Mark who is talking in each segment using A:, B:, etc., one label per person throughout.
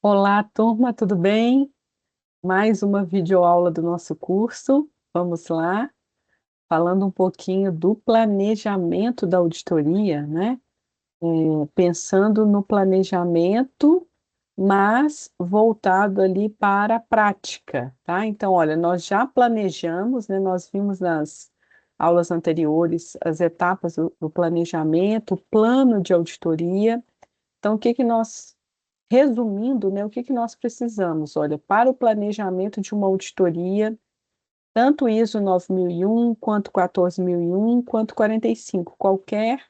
A: Olá, turma, tudo bem? Mais uma videoaula do nosso curso. Vamos lá, falando um pouquinho do planejamento da auditoria, né? Pensando no planejamento, mas voltado ali para a prática, tá? Então, olha, nós já planejamos, né? Nós vimos nas aulas anteriores as etapas do planejamento, o plano de auditoria. Então, o que que nós resumindo, né, o que que nós precisamos? Olha, para o planejamento de uma auditoria, tanto ISO 9001, quanto 14001, quanto 45, qualquer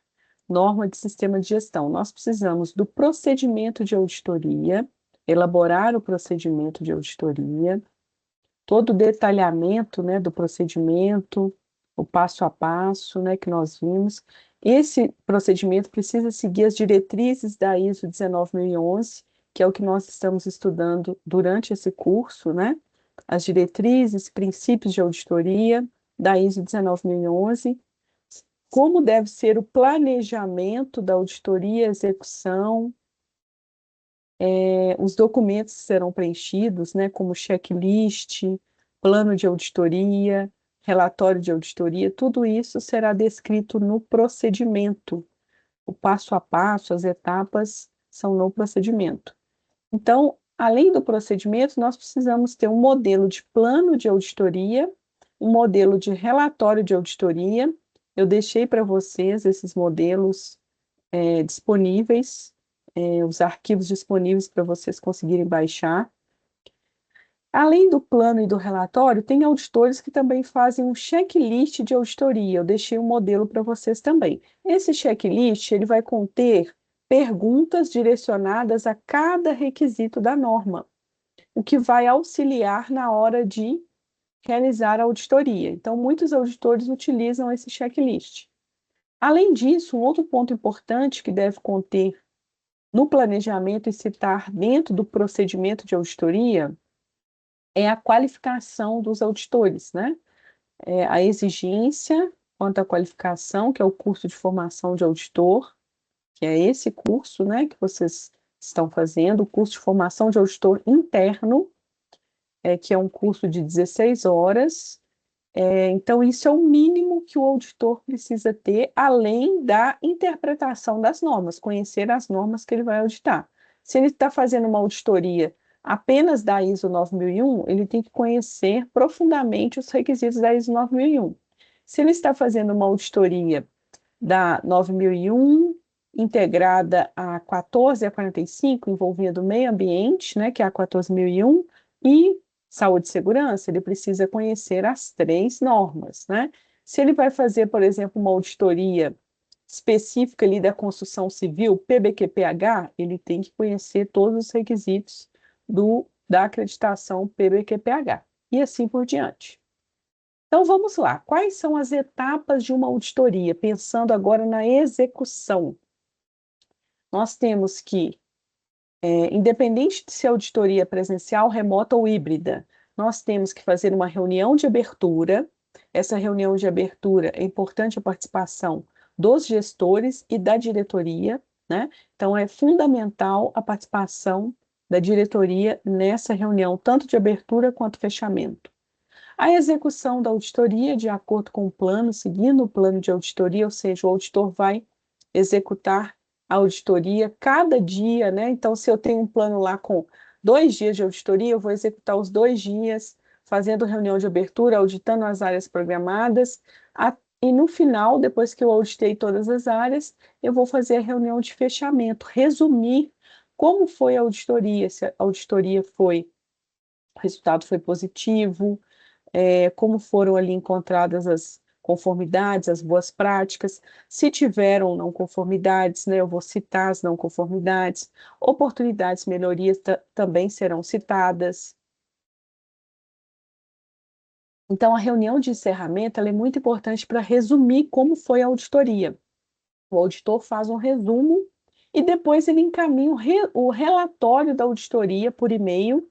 A: norma de sistema de gestão, nós precisamos do procedimento de auditoria, elaborar o procedimento de auditoria, todo o detalhamento, né, do procedimento, o passo a passo, né, que nós vimos. Esse procedimento precisa seguir as diretrizes da ISO 19011, que é o que nós estamos estudando durante esse curso, né? As diretrizes, princípios de auditoria da ISO 19011, como deve ser o planejamento da auditoria, execução, os documentos serão preenchidos, né, como checklist, plano de auditoria, relatório de auditoria, tudo isso será descrito no procedimento. O passo a passo, as etapas são no procedimento. Então, além do procedimento, nós precisamos ter um modelo de plano de auditoria, um modelo de relatório de auditoria. Eu deixei para vocês esses modelos disponíveis, os arquivos disponíveis para vocês conseguirem baixar. Além do plano e do relatório, tem auditores que também fazem um checklist de auditoria. Eu deixei um modelo para vocês também. Esse checklist ele vai conter perguntas direcionadas a cada requisito da norma, o que vai auxiliar na hora de realizar a auditoria. Então, muitos auditores utilizam esse checklist. Além disso, um outro ponto importante que deve conter no planejamento e citar dentro do procedimento de auditoria é a qualificação dos auditores, né? A exigência quanto à qualificação, que é o curso de formação de auditor, que é esse curso, né, que vocês estão fazendo, o curso de formação de auditor interno, que é um curso de 16 horas. Então, isso é o mínimo que o auditor precisa ter, além da interpretação das normas, conhecer as normas que ele vai auditar. Se ele está fazendo uma auditoria apenas da ISO 9001, ele tem que conhecer profundamente os requisitos da ISO 9001. Se ele está fazendo uma auditoria da 9001, integrada a 14 e a 45, envolvendo o meio ambiente, né, que é a 14.001, e saúde e segurança, ele precisa conhecer as três normas, né? Se ele vai fazer, por exemplo, uma auditoria específica ali da construção civil, PBQPH, ele tem que conhecer todos os requisitos da acreditação PBQPH, e assim por diante. Então vamos lá. Quais são as etapas de uma auditoria? Pensando agora na execução. Nós temos que, independente de se a auditoria é presencial, remota ou híbrida, nós temos que fazer uma reunião de abertura. Essa reunião de abertura é importante a participação dos gestores e da diretoria, né? Então é fundamental a participação da diretoria nessa reunião, tanto de abertura quanto fechamento. A execução da auditoria, de acordo com o plano, seguindo o plano de auditoria, ou seja, o auditor vai executar a auditoria cada dia, né? Então, se eu tenho um plano lá com 2 dias de auditoria, eu vou executar os 2 dias, fazendo reunião de abertura, auditando as áreas programadas, e no final, depois que eu auditei todas as áreas, eu vou fazer a reunião de fechamento, resumir como foi a auditoria, se a auditoria foi, o resultado foi positivo, como foram ali encontradas as conformidades, as boas práticas, se tiveram não conformidades, né, eu vou citar as não conformidades, oportunidades, melhorias também serão citadas. Então, a reunião de encerramento ela é muito importante para resumir como foi a auditoria. O auditor faz um resumo e depois ele encaminha o relatório da auditoria por e-mail.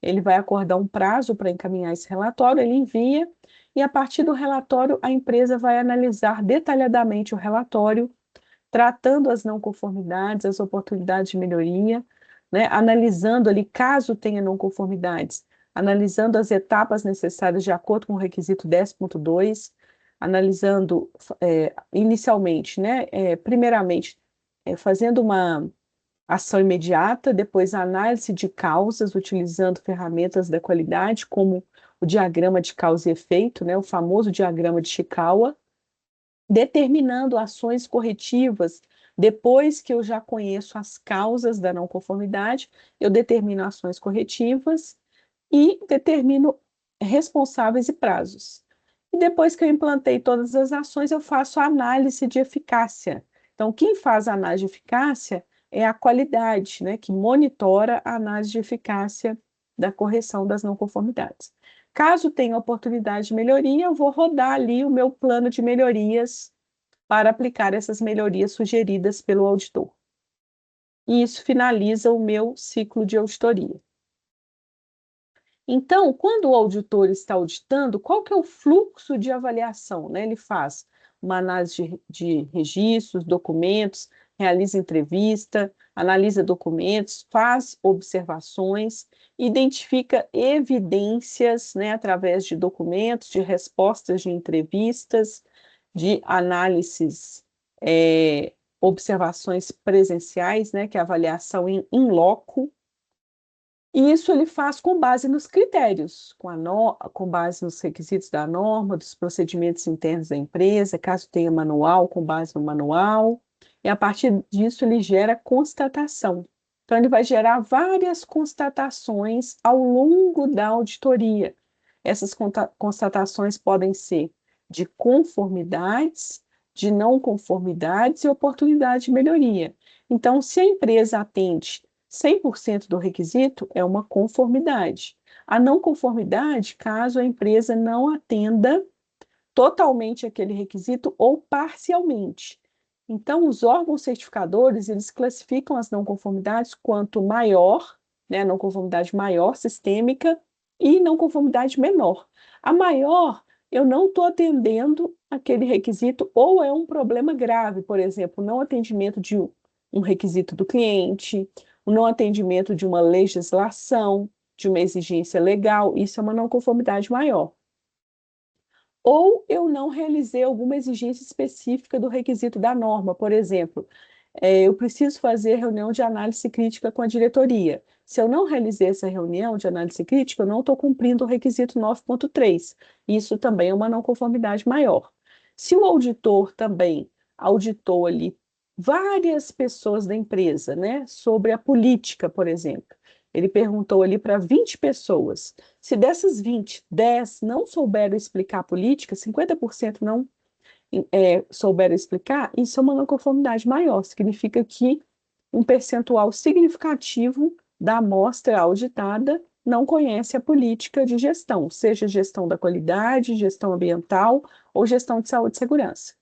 A: Ele vai acordar um prazo para encaminhar esse relatório, ele envia, e a partir do relatório, a empresa vai analisar detalhadamente o relatório, tratando as não conformidades, as oportunidades de melhoria, né, analisando ali, caso tenha não conformidades, analisando as etapas necessárias de acordo com o requisito 10.2, analisando inicialmente, né, primeiramente, fazendo uma ação imediata, depois a análise de causas, utilizando ferramentas da qualidade, como o diagrama de causa e efeito, né, o famoso diagrama de Chikawa, determinando ações corretivas. Depois que eu já conheço as causas da não conformidade, eu determino ações corretivas e determino responsáveis e prazos. E depois que eu implantei todas as ações, eu faço a análise de eficácia. Então, quem faz a análise de eficácia é a qualidade, né, que monitora a análise de eficácia da correção das não conformidades. Caso tenha oportunidade de melhoria, eu vou rodar ali o meu plano de melhorias para aplicar essas melhorias sugeridas pelo auditor. E isso finaliza o meu ciclo de auditoria. Então, quando o auditor está auditando, qual que é o fluxo de avaliação, né? Ele faz uma análise de registros, documentos, realiza entrevista, analisa documentos, faz observações, identifica evidências, né, através de documentos, de respostas de entrevistas, de análises, observações presenciais, né, que é a avaliação in loco. E isso ele faz com base nos critérios, com base nos requisitos da norma, dos procedimentos internos da empresa, caso tenha manual, com base no manual. E a partir disso ele gera constatação. Então ele vai gerar várias constatações ao longo da auditoria. Essas constatações podem ser de conformidades, de não conformidades e oportunidade de melhoria. Então, se a empresa atende 100% do requisito, é uma conformidade. A não conformidade, caso a empresa não atenda totalmente aquele requisito ou parcialmente. Então, os órgãos certificadores, eles classificam as não conformidades quanto maior, né, não conformidade maior, sistêmica, e não conformidade menor. A maior, eu não estou atendendo aquele requisito, ou é um problema grave, por exemplo, não atendimento de um requisito do cliente, o não atendimento de uma legislação, de uma exigência legal, isso é uma não conformidade maior. Ou eu não realizei alguma exigência específica do requisito da norma, por exemplo, eu preciso fazer reunião de análise crítica com a diretoria. Se eu não realizei essa reunião de análise crítica, eu não estou cumprindo o requisito 9.3. Isso também é uma não conformidade maior. Se o auditor também auditou ali várias pessoas da empresa, né, sobre a política, por exemplo, ele perguntou ali para 20 pessoas. Se dessas 20, 10 não souberam explicar a política, 50% não souberam explicar, isso é uma não conformidade maior. Significa que um percentual significativo da amostra auditada não conhece a política de gestão, seja gestão da qualidade, gestão ambiental ou gestão de saúde e segurança.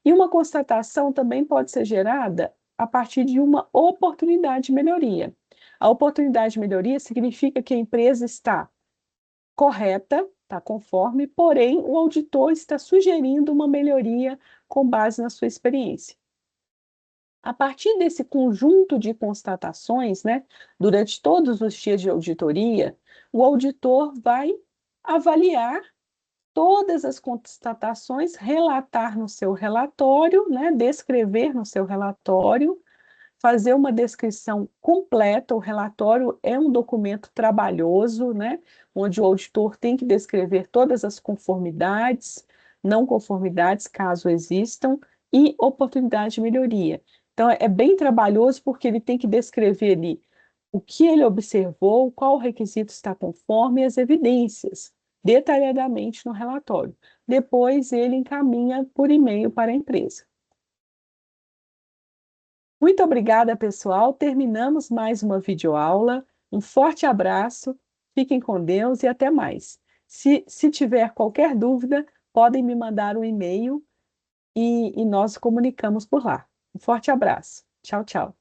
A: E uma constatação também pode ser gerada a partir de uma oportunidade de melhoria. A oportunidade de melhoria significa que a empresa está correta, está conforme, porém o auditor está sugerindo uma melhoria com base na sua experiência. A partir desse conjunto de constatações, né, durante todos os dias de auditoria, o auditor vai avaliar todas as constatações, relatar no seu relatório, né, descrever no seu relatório, fazer uma descrição completa. O relatório é um documento trabalhoso, né, onde o auditor tem que descrever todas as conformidades, não conformidades, caso existam, e oportunidade de melhoria. Então, é bem trabalhoso porque ele tem que descrever ali o que ele observou, qual requisito está conforme e as evidências, detalhadamente no relatório. Depois, ele encaminha por e-mail para a empresa. Muito obrigada, pessoal. Terminamos mais uma videoaula. Um forte abraço, fiquem com Deus e até mais. Se tiver qualquer dúvida, podem me mandar um e-mail e nós comunicamos por lá. Um forte abraço. Tchau, tchau.